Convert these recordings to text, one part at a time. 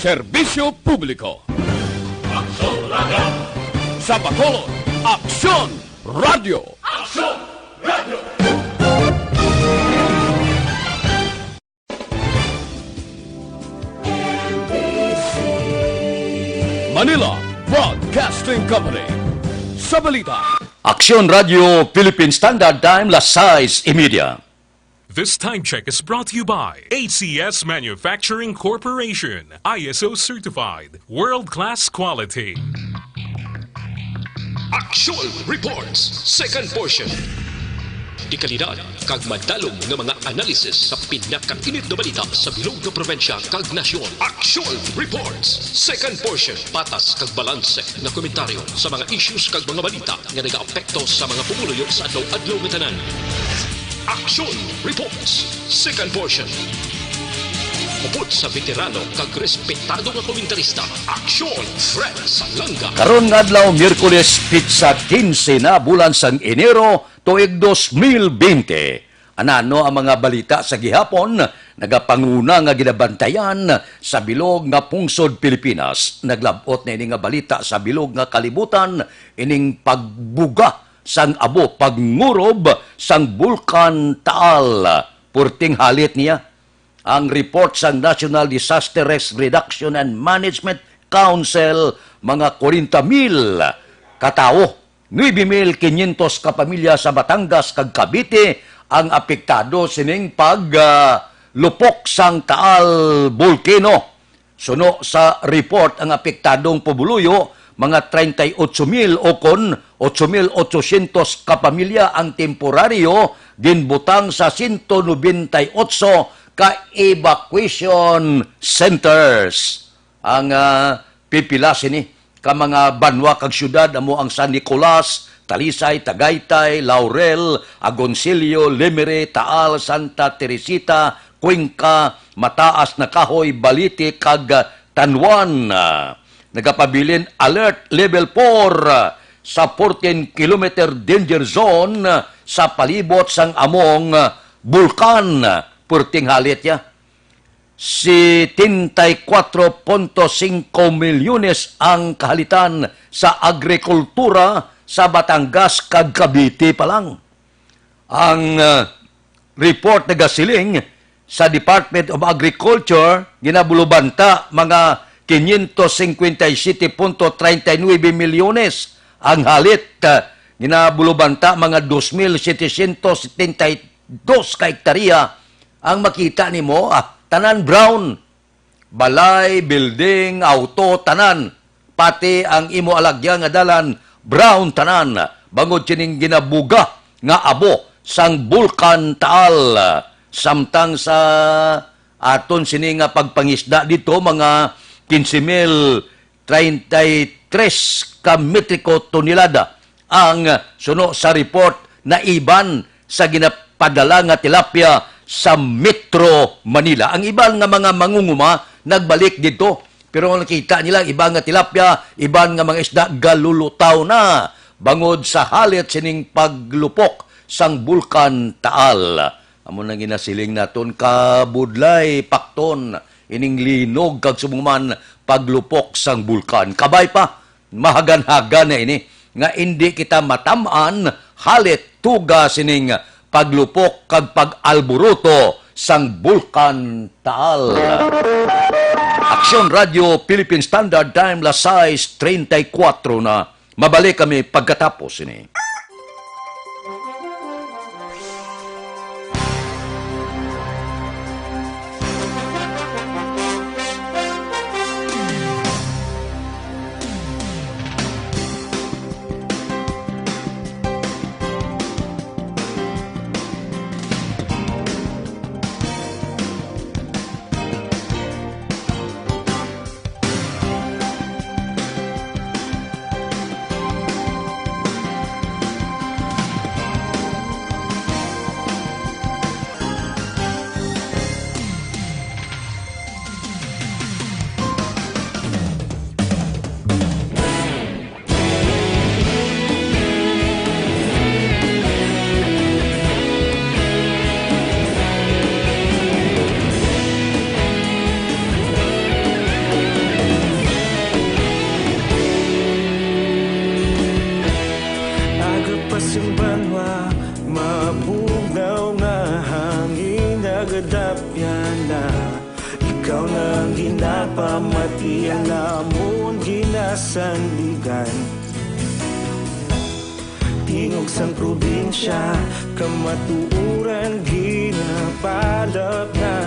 Serbisyo Publiko. Aksyon Radio! Sa Bacolod, Aksyon Radio! Aksyon Radio! Manila Broadcasting Company. Sa balita, Aksyon Radio Philippine Standard Time, Las 6:30. This time check is brought to you by ACS Manufacturing Corporation, ISO certified, world-class quality. Action Reports, second portion. Di kalidad, kag madalong ng mga analisis sa pinakainit na balita sa bilog na probensya kag nasyon. Action Reports, second portion. Patas kag balanse na komentaryo sa mga issues kag mga balita nga nagaapekto sa mga pumuluyo sa adlaw-adlaw nga tanan. Action Reports, second portion. Upod sa veterano kag respetado nga komentarista, Action Fred Salanga. Karon nga adlaw Miyerkules pizza 15 na bulan sang Enero tuig 2020. Anano ang mga balita sa gihapon nagapanguna nga ginabantayan sa bilog nga pungsod Pilipinas. Naglabot na ini nga balita sa bilog nga kalibutan ining pagbuga sang abo pagngurob sang bulkan Taal. Purting halit niya ang report sang National Disaster Risk Reduction and Management Council, mga 40,000 katao, 9,500 kapamilya sa Batangas kag Cavite ang apektado sining paglupok sang Taal Volcano. Suno sa report ang apektadong pabuluyo, mga 38,000 o kon 8,800 kapamilya ang temporaryo ginbutang sa 198 ka-evacuation centers. Ang pipilasin ni ka mga banwa kag syudad amo ang San Nicolas, Talisay, Tagaytay, Laurel, Agoncillo, Limere, Taal, Santa Teresita, Cuenca, Mataas na Kahoy, Balite kag Tanwan. Nagapabilin alert level 4 sa 14-kilometer danger zone sa palibot sang among bulkan. Purting halit ya. 74.5 milyones ang kahalitan sa agrikultura sa Batangas kag Cavite pa lang. Ang report nagasiling sa Department of Agriculture ginabulubanta mga 557.39 milyones ang halit. Ginabulubanta mga 2,772 ka hektarya. Ang makita nimo tanan brown, balay, building, auto, tanan, pati ang imo alagya nga dalan brown tanan. Bangod sining ginabuga nga abo sang bulkan Taal. Samtang sa aton sini nga pagpangisda dito mga 15,033 ka metriko tonelada ang suno sa report na iban sa ginapadala nga tilapia sa Metro Manila. Ang iban nga mga mangunguma nagbalik dito. Pero ang nakita nila, iba nga tilapia, iban nga mga isda galulutaw na bangod sa halit sining paglupok sang bulkan Taal. Amo nang ginasiling naton kabudlay pakton ining linog kag sumuman paglupok sang bulkan. Kabay pa mahagan-hagan na ini nga hindi kita matamaan halit tuga sining paglupok kag pag-alburuto sang bulkan Taal. Aksyon Radio Philippine Standard Time, Las 6:34 na. Mabalik kami pagkatapos ini. pamati ang namon ginasandigan. Tingog sang probinsya, kamatuuran ginapalap na.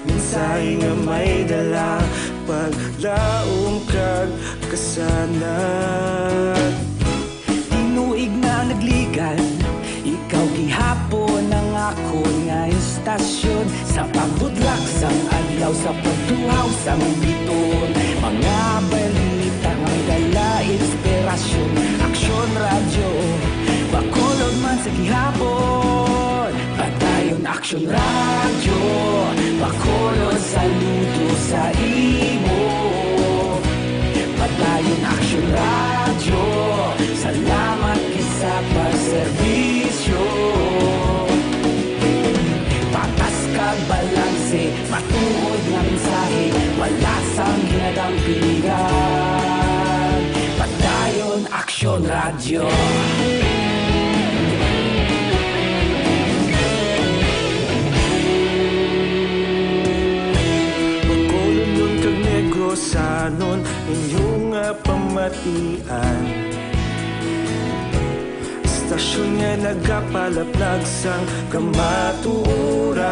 Minsay nga may dala, paglaong kag kasanat. Tinuig na nagligan, ikaw gihapon ang ako nga istasyon. Sa pagbutlak sang adlaw, sa pagtuhaw sang biton. Mga balita nga may dala inspirasyon. Aksyon radyo, bakulod man sa gihapon. Padayon aksyon radyo, bakulod saludo sa imo. Padayon aksyon radyo, salamat kisa pagserbisyo. Patas kag balanse, matuod nga mensahe, wala sang ginadampigan. Padayon aksyon radyo. Bakulod nun kag Negrosanon, inyong pamatian. Stasyon nga nagapalaplag sang kamatuuran.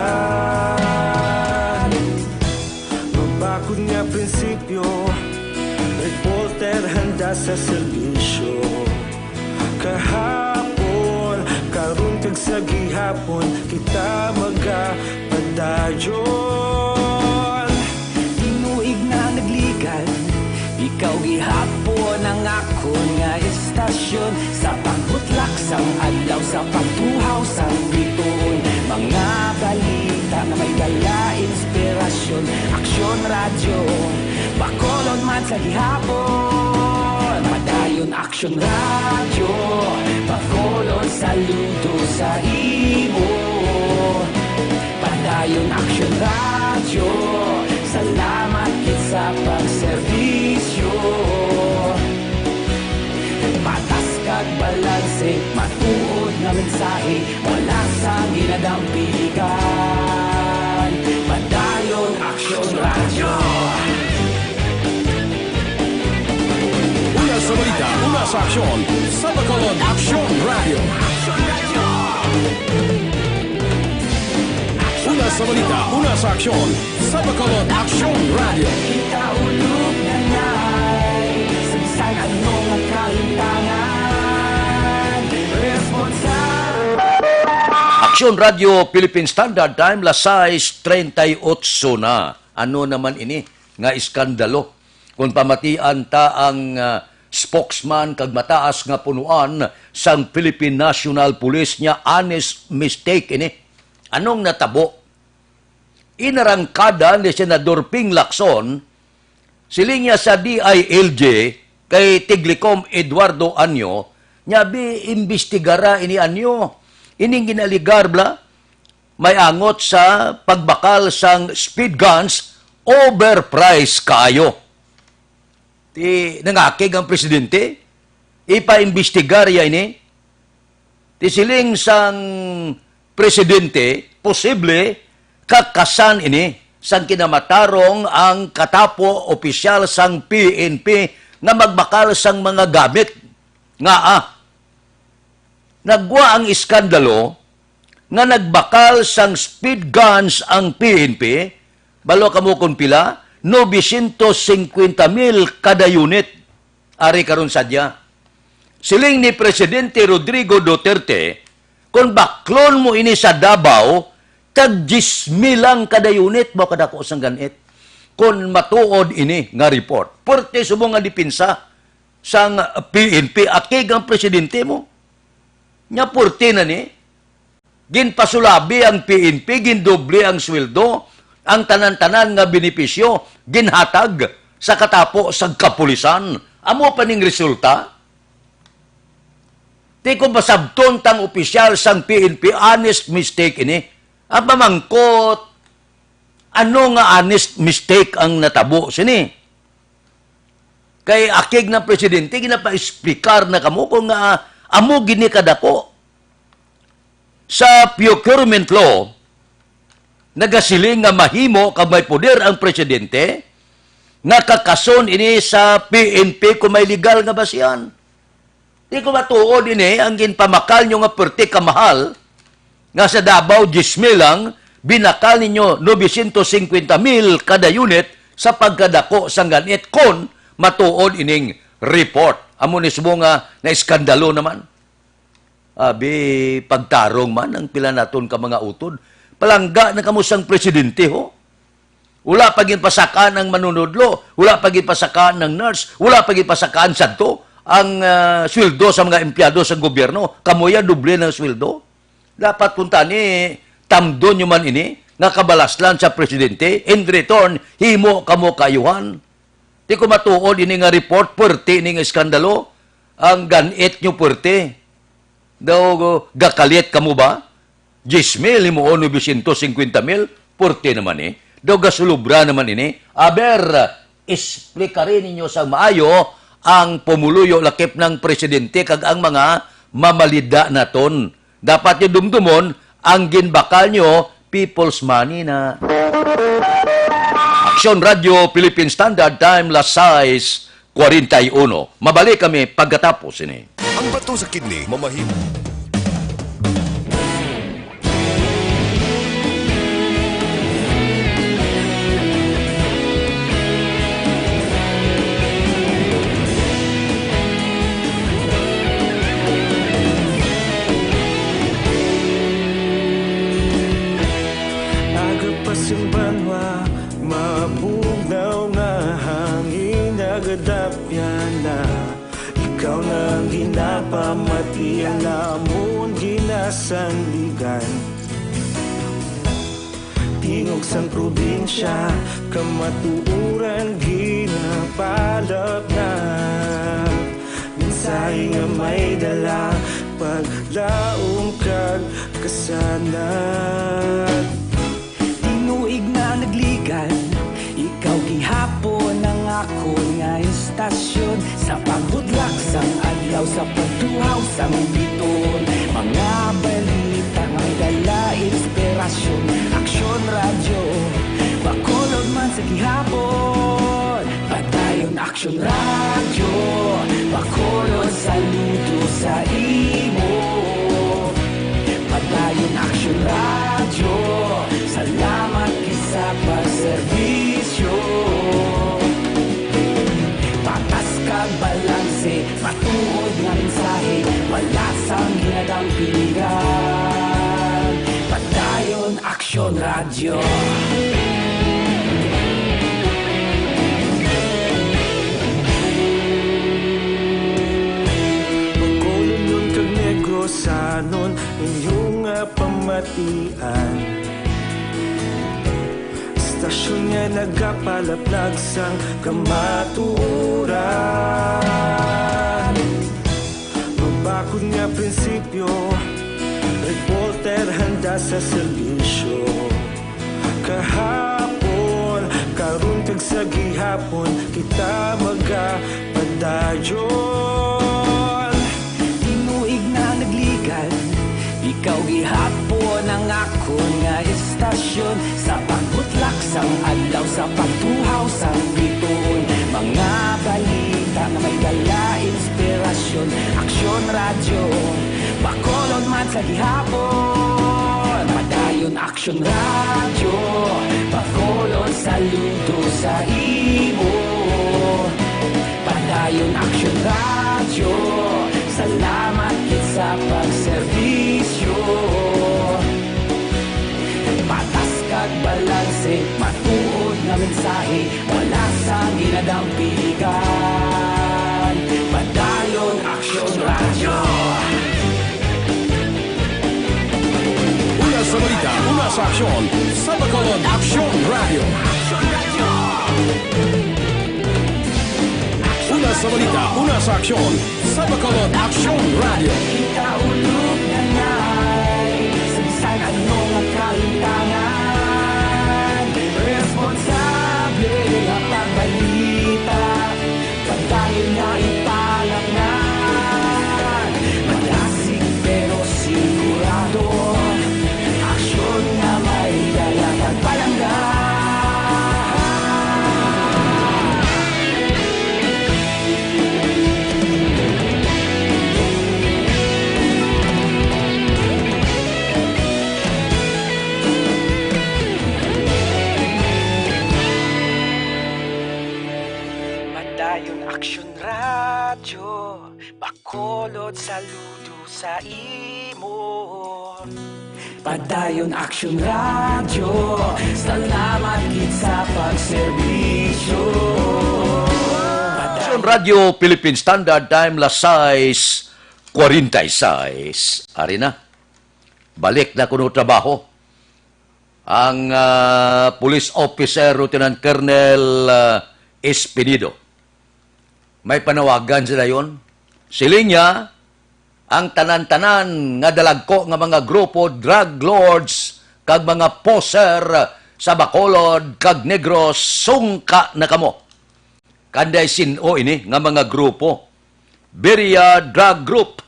Mabakod nga prinsipyo, reporter handa sa serbisyo. Kahapon, karon kag sa gihapon, kita magapadayon. Tinuig na nagligan, ikaw gihapon ang ako nga istasyon. Sa pagbutlak sang adlaw, sa pagtuhaw sang biton. Mga balita na may dala inspirasyon. Aksyon radyo, bakolod man sa gihapon. Padayon aksyon radyo, bakolod saludo sa imo. Padayon aksyon radyo, salamat kit sa pagserbisyo. Patas kag balanse, matuod nga mensahe, wala sang ginadampigan. Padayon aksyon radyo. Una sa balita, una sa aksyon, sa Bacolod Aksyon Radio. Una sa balita, una sa aksyon, sa Bacolod Aksyon Radio. Kita ulog na ngay, sa bisan anong ang kalintangan. Responsable. Aksyon Radio Philippine Standard Time, lasais 38 na. Ano naman ini? Nga iskandalo. Kung pamatian ta ang spokesman kag mataas nga punuan sang Philippine National Police niya honest mistake ini. Anong natabo? Inarangkada ni Senador Ping Lacson siling niya sa DILG kay Tiglicom Eduardo Anyo nya bi imbestigara ini Anyo ining ginaligar bla may angot sa pagbakal sang speed guns overpriced kayo. Ti nangakig ang presidente, ipaimbestigar ya ini. Ti siling sang presidente, posible kakasan ini sang kinamatarong ang katapo opisyal sang PNP nga magbakal sang mga gamit. Nagwa ang iskandalo nga nagbakal sang speed guns ang PNP, balo kamo kun pila, 950,000 kada unit. Ari karon sadya. Siling ni Presidente Rodrigo Duterte, kung baklon mo ini sa Davao, tag 10,000 lang kada unit mo kadako sang ganit. Kung matuod ini nga report. Porte sumo nga dipinsa sang PNP akig ang presidente mo. Nya porte na ni. Ginpasulabi ang PNP, gindoble ang sweldo, ang tanan-tanan nga benepisyo ginhatag sa katapo sa kapulisan. Amo pa ning resulta? Di ko basabton tang opisyal sang PNP honest mistake ini. Ang pamangkot, ano nga honest mistake ang natabo sini? Kay akig ng presidente, ginapa-explicar na kamo kung amo gini kadako. Sa procurement law, nagasiling nga mahimo kag may poder ang presidente, nakakason ini sa PNP kung may legal nga basihan. Di ko matuod ini ang ginpamakal nyo nga perti kamahal nga sa Davao 10,000 lang, binakal ninyo 950,000 kada unit sa pagkadako sang ganit kon matuod ining report. Amo ni sumo nga na iskandalo naman. Abi, pagtarong man ang pila naton ka mga utod. Palangga na kamusang presidente ho. Wala pagin pasakaan ng manunodlo, wala pagin pasakaan ng nurse, wala pagin pasakaan santo ang sweldo sa mga empleyado sa gobyerno. Kamuya doble ng sweldo. Dapat punta ni tamdo nyo man ini, nga kabalaslan sa presidente, in return, himo kamo kayuhan. Di ko matuod ini nga report, puwerte ini nga iskandalo, ang ganit nyo puwerte. Daw, gakalit kamo ba? 10,000, himo o 950,000, puwerte naman eh. Daw, gasulubra naman ini. Aber, explikarin ninyo sa maayo ang pumuluyo lakip ng presidente kag ang mga mamalida naton. Dapat nyo dumdumon, ang ginbakal nyo, people's money na. Aksyon Radio, Philippine Standard Time, Lasais, 41. Mabalik kami pagkatapos ini. Ang bato sa kidney, mamahim. Simbanwa, mabugnaw na hangin nagadapya na. Ikaw nang ginapamati, alamon ginasanligan. Tingog sang probinsya, kamatuuran ginapalap na. Minsay nga may dala, paglaom kag kasanan. Tinuig na nagligan, ikaw gihapon ang ako nga istasyon. Sa pagbudlak sang adlaw, sa pagtuhaw sang biton. Mga balita nga dala inspirasyon. Aksyon radyo, bakolod man sa gihapon. Padayon aksyon radyo, bakolod saludo sa imo. Padayon aksyon radyo, salamat kisa pagserbisyo. Patas kag balanse, matuod nga mensahe, wala sang ginadampingan. Padayon aksyon radyo. Pagkulong nun kag negosanon, inyong pamatian. Stasyon nga nagapalaplag sang kamaturan. Mabakod nga prinsipyo, reporter handa sa serbisyo. Kahapon, karon kag sa gihapon, kita magapadayon. Tinuig na nagligan, ikaw gihapon ang ako nga istasyon. Sa pagbutlak sang adlaw, sa pagtuhaw sang biton. Mga balita na may dala inspirasyon. Aksyon radyo, bakolod man sa gihapon. Padayon aksyon radyo, bakolod saludo sa imo. Padayon aksyon radyo, salamat kit sa pagserbisyo. Patas kag balanse, matuod na mensahe, wala sang ginadampigan. Padayon aksyon radyo. Una sa balita, una sa aksyon, sa Bacolod Aksyon Radio. Una sa balita, una sa aksyon, sa Bacolod Aksyon Radio. Ikaulog na na'y sabisan anong ang kalintangan. Responsable ang pagbalita, pagdayon na ipalaknan. Malasig pero sigurado, aksyon na may dala Padayon Aksyon Radyo, Bacolod saludo sa imo. Padayon Action Radio, salamat gid sa pagserbisyo. Aksyon Radio Philippine Standard Time Lasais 46. Ari na. Balik na kuno trabaho. Ang police officer Lieutenant Colonel Espinido. May panawagan sila yon. Siling niya, ang tanan-tanan nga dalagko nga mga grupo drug lords kag mga poser sa Bacolod kag Negros sungka na kamo. Kanday sino ini nga mga grupo. Beria Drug Group,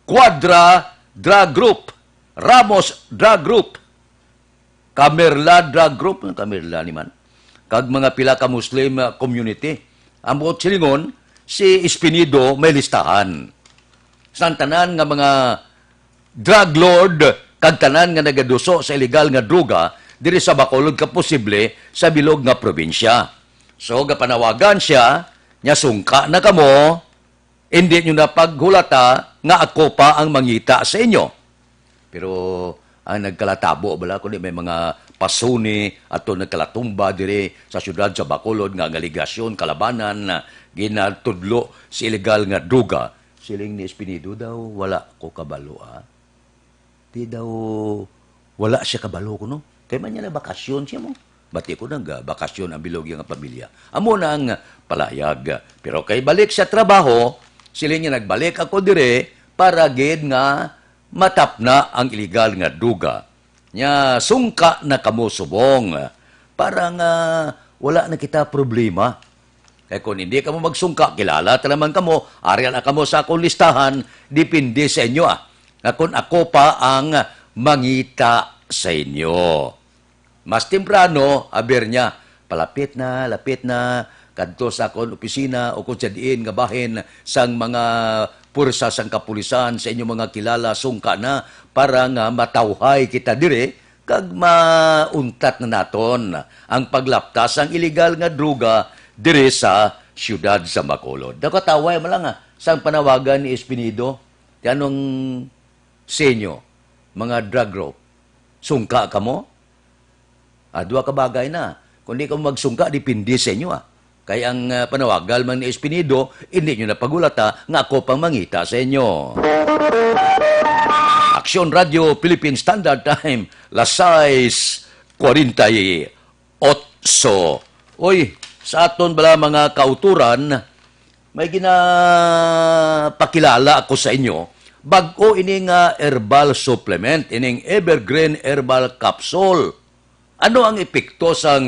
Quadra Drug Group, Ramos Drug Group, Camerla Drug Group, Camerla ni man, kag mga pila ka Muslim community. Ang buot silingon, si Espinido may listahan. Santanan nga mga drug lord kag tanan nga nagaduso sa ilegal nga droga diri sa Bacolod ka posible sa bilog nga probinsya. So gapanawagan siya nya sungka na kamo, hindi nyo na paghulata nga ako pa ang mangita sa inyo. Pero ang nagkalatabo bala kundi may mga pasuni ato nagkalatumba diri sa syudad sa Bacolod nga aligasyon kalabanan na ginatudlo sa ilegal nga droga. Siling ni Espinido daw, wala ko kabalo, Di daw, wala siya kabalo ko, no? Kaya man niya na bakasyon siya mo. Bati ko nang bakasyon ang bilog yung pamilya. Amo na ang palayag. Pero kay balik sa trabaho, siling niya nagbalik ako dire para gid nga matap na ang illegal nga duga. Nya sungka na kamo subong. Parang wala na kita problema. Kaya kung hindi ka mo magsungka, kilala talaman ka mo, ariyan na ka mo sa akong listahan, dipindi sa inyo na kung ako pa ang mangita sa inyo. Mas temprano, aber niya, lapit na, kadto sa akong opisina o kung sa diin nga bahin sang mga pursa sang kapulisan sa inyong mga kilala sungka na para nga matawhay kita dire kag mauntat na naton ang paglaptas ang illegal nga droga dire sa siyudad sa Bacolod. Nakataway mo lang sa panawagan ni Espinido. Anong senyo, mga drug group, sungka ka mo? Dua ka bagay na. Kung di ka magsungka, dipindi sa inyo. Kaya ang panawagan man ni Espinido, hindi nyo na pagulata nga ako pang mangita sa inyo. Aksyon Radio Philippine Standard Time, Lasais 48. Oy, sa aton bala mga kauturan, may ginapakilala ako sa inyo, bag-o ining herbal supplement, ining Evergreen Herbal Capsule. Ano ang epekto sa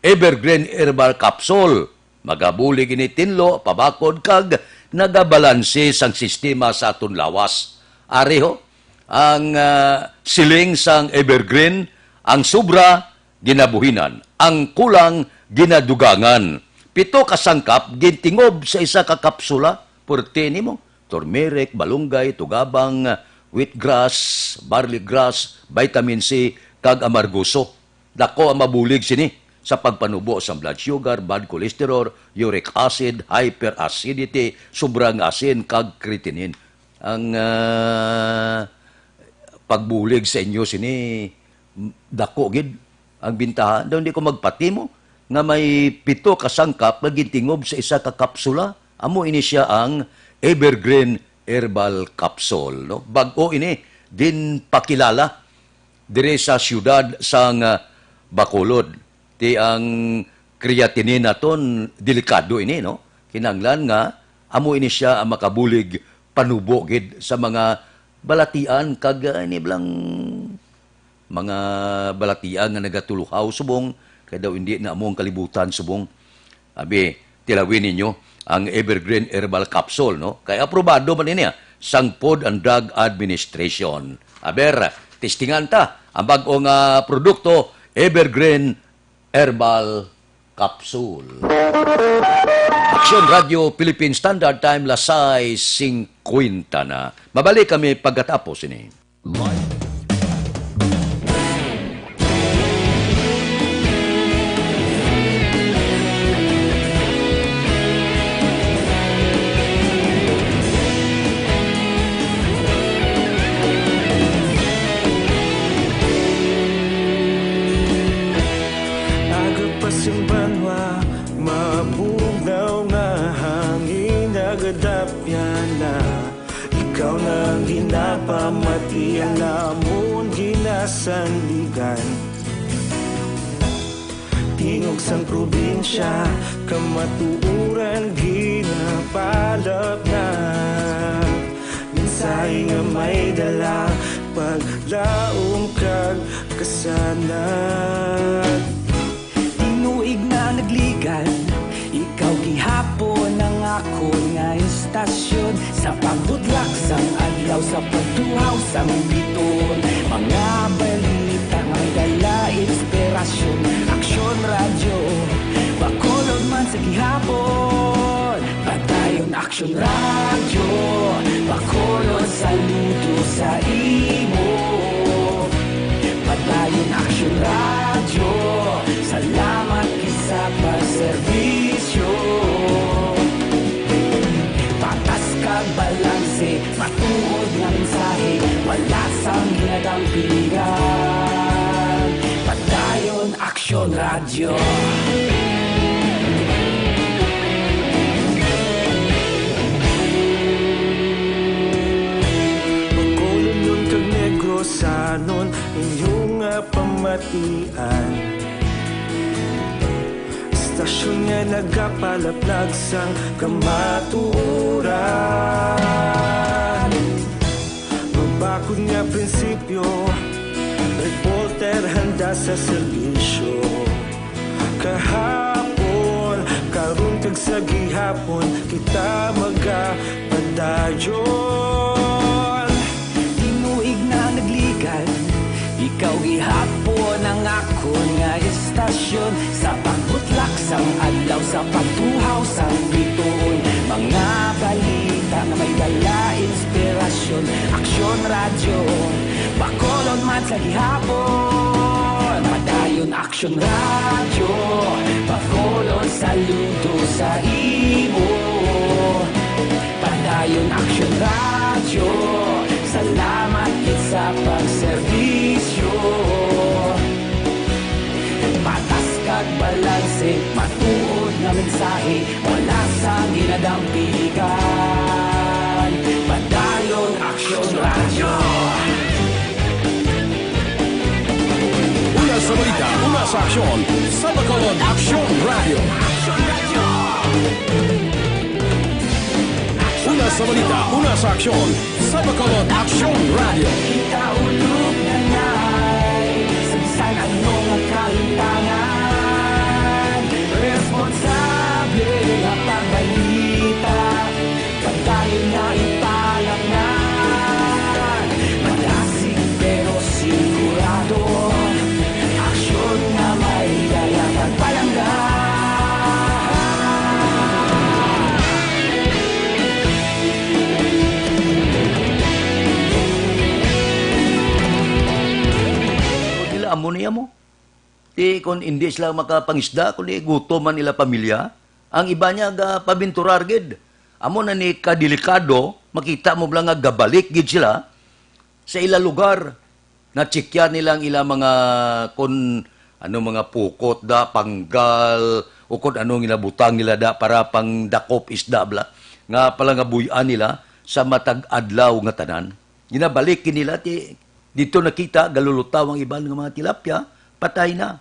Evergreen Herbal Capsule? Magabulig ini tinlo, pabakod kag nagabalanse sang sistema sa aton lawas. Ariho, ang siling sang Evergreen, ang sobra, ginabuhinan. Ang kulang, ginadugangan. 7 kasangkap, gintingob sa isa ka kapsula, purte nimo, turmeric, balunggay, tugabang, wheatgrass, barley grass, vitamin C, kag amarguso. Dako ang mabulig sini sa pagpanubo sa blood sugar, bad cholesterol, uric acid, hyperacidity, sobrang asin, kag creatinine. Ang pagbulig sa inyo sini, dako gid ang bintahan. Daw hindi ko magpatimo nga may 7 kasangkap na gintingob sa isa ka kapsula. Amo ini siya ang Evergreen Herbal Capsule. No? Bago ini, din pakilala dire sa siyudad sang Bacolod. Ti ang creatinine naton, delikado ini. No? Kinanglan nga, amo ini siya ang makabulig panubo gid sa mga balatian kag ini blang mga balatian nga nagatuluhaw subong kaya daw hindi na among kalibutan subong. Abi, tilawin ninyo ang Evergreen Herbal Capsule, no? Kaya aprobado man niya sang Food and Drug Administration. Aber, testingan ta ang bagong produkto, Evergreen Herbal Capsule. Aksyon Radio Philippine Standard Time, Lasai 50 na. Mabalik kami pagkatapos ini. sanligan. Tingog sang probinsya, kamatuuran ginapalap na. Minsay nga may dala, paglaom kag kasanag. Tinuig na nagligan, ikaw gihapon ang ako nga istasyon. Sa pagbutlak sang adlaw, sa pagtuhaw sang biton. Mga balita nga may dala, inspirasyon. Aksyon radyo, bakolod man sa gihapon. Patayon aksyon radyo, bakolod saludo sa imo. Patayon aksyon radyo, salamat sa pagserbisyo. Patas kag balanse, matuod nga mensahe, wala sang ginadampigan. Patayon aksyon radyo. Bacolod nun kag Negrosanon, inyong nga pamatian. Istasyon nga nagapalaplag sang kamatuuran. Mabakod nga prinsipyo, reporter handa sa serbisyo. Kahapon, karon kag sa gihapon, kita magapadayon. Tinuig na nagligan, ikaw gihapon ang ako nga istasyon. Sa pagbutlak sang adlaw, sa pagtuhaw sang biton. Mga balita nga may dala, inspirasyon. Aksyon radyo, bakolod man sa gihapon. Padayon aksyon radyo, bakolod saludo sa imo. Padayon aksyon radyo, salamat sa pagserbisyo. Patas kag balanse, matuod nga mensahe, wala sang ginadampigan. Padayon aksyon radyo. Una sa balita, una sa aksyon, sa Bacolod Aksyon Radio. Una sa balita, una sa aksyon, sa Bacolod Aksyon Radio. Kita ulog na ngay, sa bisan anong kalintangan. Responsable nga pagbalita, pagdayon na ipalangan. Malasig pero sigurado, aksyon na may dala pagpalanggan. Nila amo niya mo. Di kung hindi sila makapangisda, kundi gutom man nila pamilya, ang iba niya pabinturar gid. Amo na ni kadelikado, makita mo lang nga gabalik gid sila sa ila lugar. Natsikya nilang ila mga mga pukot da, panggal, o kung anong inabutang nila da para pang dakop isda bla. Nga pala nga buyan nila sa matag adlaw nga tanan. Ginabalik nila dito nakita galulutaw ang iban nga mga tilapia, patay na.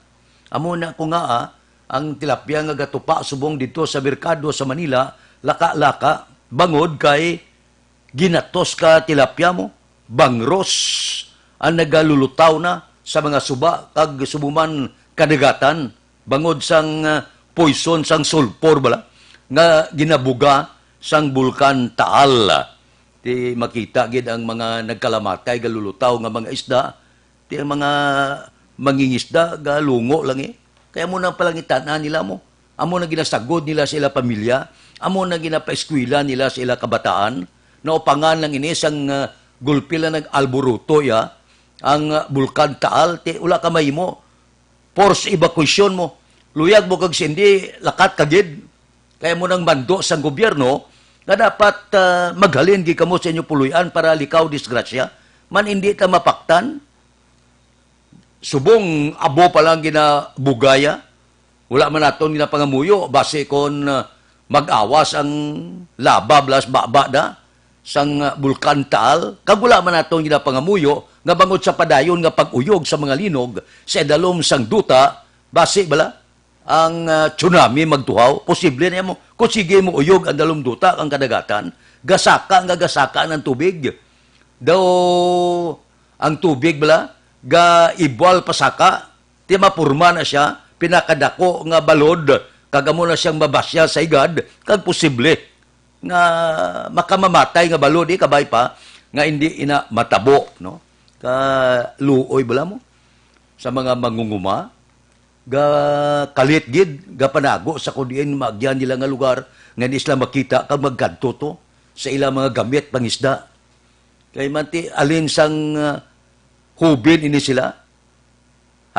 Amo na ko nga ang tilapia nga gatupa subong dito sa merkado sa Manila, laka-laka, bangod kay ginatos ka tilapia mo, bangros ang nagalulutaw na sa mga suba kag subuman kadagatan, bangod sang poison sang sulfur bala nga ginabuga sang bulkan Taal. Ti makita gid ang mga nagkalamatay galulutaw nga mga isda, ti ang mga mangingisda galungo lang Kaya mo nang palangitan nila mo. Amo na ginasagod nila sa ila pamilya, amo na ginapaeskwela nila sa ila kabataan, na upangan lang ini sang gulpi lang nag-alburuto ang bulkan Taal, ti ula kamay mo, force evacuation mo, luyag mo kag sindi, lakat kagid. Kaya mo nang mando sang gobyerno, na dapat maghalin gi kamo sa inyo puluyan para likaw disgrasya, man hindi ta mapaktan, subong abo pa lang ginabugaya, wala man naton ginapangamuyo, base kon mag-awas ang laba blas baba da, sang bulkan Taal, kag wala man natong ginapangamuyo, nga bangod sa padayon nga pag-uyog sa mga linog, sa idalom sang duta, base bala, ang tsunami magtuhaw, posible na mo, kung sige mo uyog ang dalom duta, ang kadagatan, gasaka ng tubig. Daw, ang tubig bala, ga ibwal pasaka, ti mapurma na siya, pinakadako nga balod, kagamo na siyang mabasya sa igad, kag posible nga makamamatay nga balod, kabay pa, nga hindi ina matabo, no? Ka luoy bala mo, sa mga mangunguma, ga kalit gid, ga panago sa kudiin maagyan nila nga lugar, nga di sila makita kag magkadto to, sa ilang mga gamit, pangisda. Kay manti, alin sang hubin ini sila,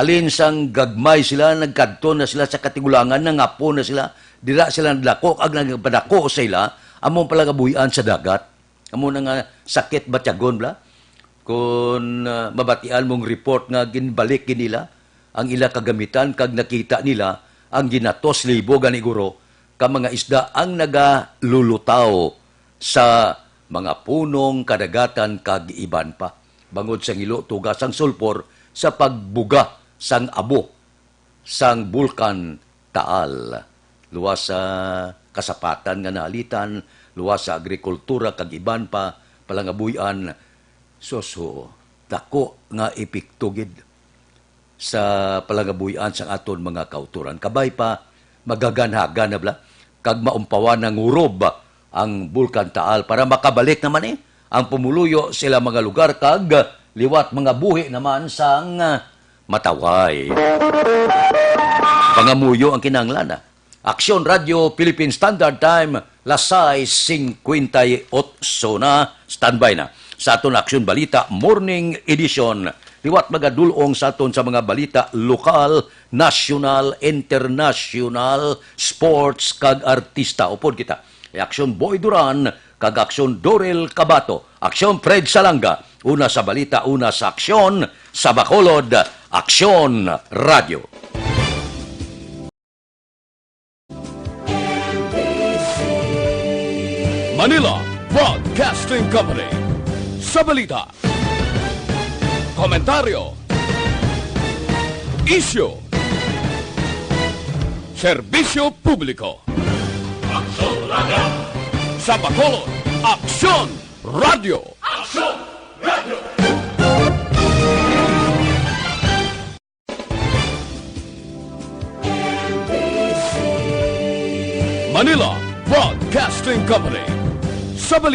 alin sang gagmay sila, nagkadto na sila sa katigulangan, nangapo na sila, dira sila nagdako, ag nagpadako sa ila, among pala kabuhian sa dagat, among nga sakit batyagon bla, kung mabatian mong report nga ginbalik nila, ang ila kagamitan, kag nakita nila, ang ginatos libo ganiguro, ka mga isda ang nagalulutaw sa mga punong kadagatan kag iban pa. Bangod sang ilo, tugas ang sulpor sa pagbuga sang abo sang bulkan Taal. Luwas sa kasapatan nga naalitan, luwas sa agrikultura kag iban pa, palangabuyan, soso, dako nga ipiktugid sa palangabuyan sang aton mga kauturan. Kabay pa, magaganhagan na bla, kag maumpawan ng urob ang bulkan Taal para makabalik naman ang pumuluyo sila mga lugar kag liwat mga buhi naman sang mataway. Pangamuyo ang kinahanglan. Aksyon Radio Philippine Standard Time, lasay 58 na, standby na. Sa aton Aksyon Balita Morning Edition, liwat magadulong sa aton sa mga balita lokal, national, international, sports kag artista. Upod kita. Aksyon Boy Duran kag Aksyon Dorel Cabato. Aksyon Fred Salanga. Una sa balita, una sa aksyon. Sa Bacolod, Aksyon Radio. Manila Broadcasting Company. Sa balita, komentaryo, isyu, serbisyo publiko. Aksyon Radio! Sa Bacolod, Aksyon Radio. Aksyon Radio! Manila Broadcasting Company. Sa balita,